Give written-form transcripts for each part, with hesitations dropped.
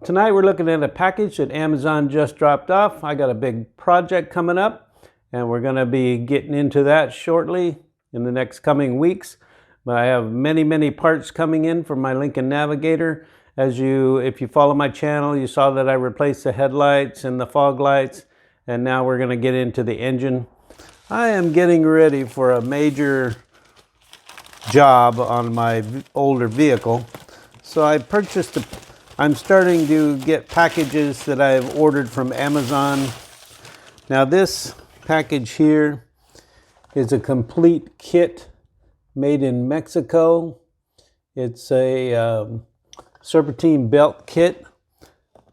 Tonight we're looking at a package that Amazon just dropped off. I got a big project coming up and we're going to be getting into that shortly in the next coming weeks. But I have many parts coming in for my Lincoln Navigator. If you follow my channel, you saw that I replaced the headlights and the fog lights, and now we're going to get into the engine. I am getting ready for a major job on my older vehicle. So I'm starting to get packages that I've ordered from Amazon. Now this package here is a complete kit made in Mexico. It's a serpentine belt kit.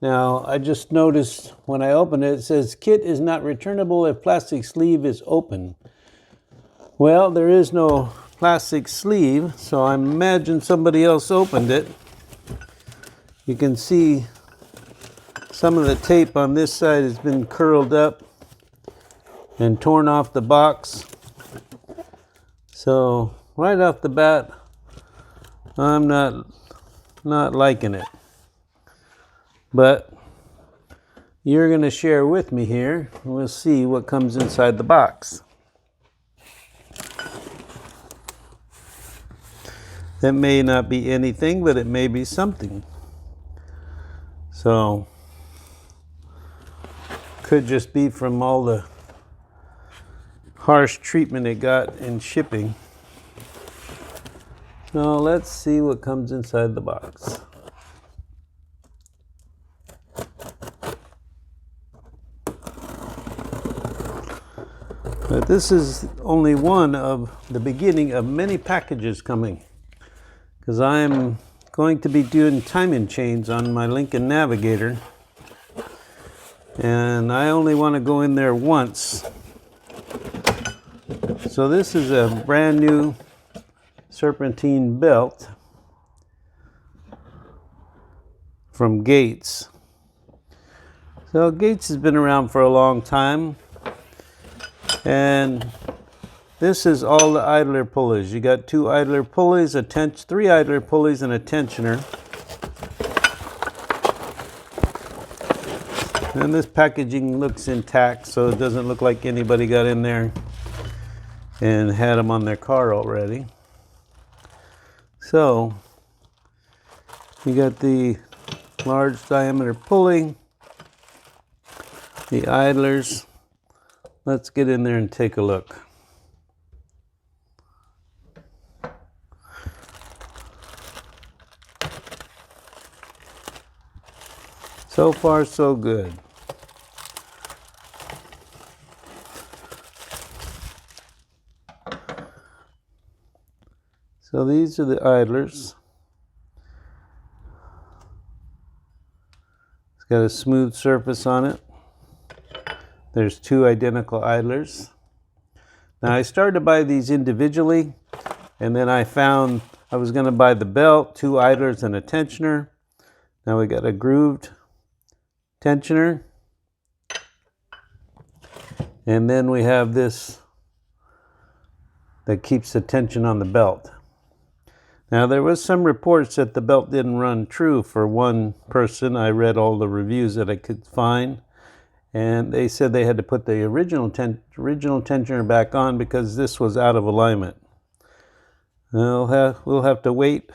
Now I just noticed when I opened it, it says kit is not returnable if plastic sleeve is open. Well, there is no plastic sleeve, so I imagine somebody else opened it. You can see some of the tape on this side has been curled up and torn off the box. So right off the bat, I'm not liking it. But you're going to share with me here, and we'll see what comes inside the box. That may not be anything, but it may be something. So, could just be from all the harsh treatment it got in shipping. So let's see what comes inside the box. But this is only one of the beginning of many packages coming, because I'm going to be doing timing chains on my Lincoln Navigator, and I only want to go in there once. So this is a brand new serpentine belt from Gates. So Gates has been around for a long time, and this is all the idler pulleys. You got 2 idler pulleys, 3 idler pulleys, and a tensioner. And this packaging looks intact, so it doesn't look like anybody got in there and had them on their car already. So you got the large diameter pulley, the idlers. Let's get in there and take a look. So far, so good. So these are the idlers. It's got a smooth surface on it. There's 2 identical idlers. Now I started to buy these individually, and then I found I was going to buy the belt, 2 idlers, and a tensioner. Now we got a grooved tensioner, and then we have this that keeps the tension on the belt. Now there was some reports that the belt didn't run true for one person. I read all the reviews that I could find, and they said they had to put the original tensioner back on because this was out of alignment. We'll have to wait.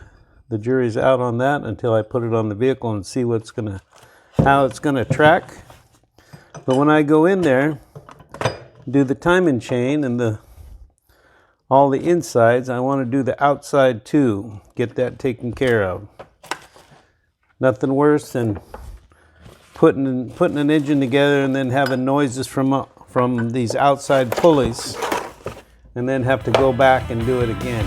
The jury's out on that until I put it on the vehicle and see how it's going to track. But when I go in there, do the timing chain and all the insides, I want to do the outside too. Get that taken care of. Nothing worse than putting an engine together and then having noises from these outside pulleys, and then have to go back and do it again.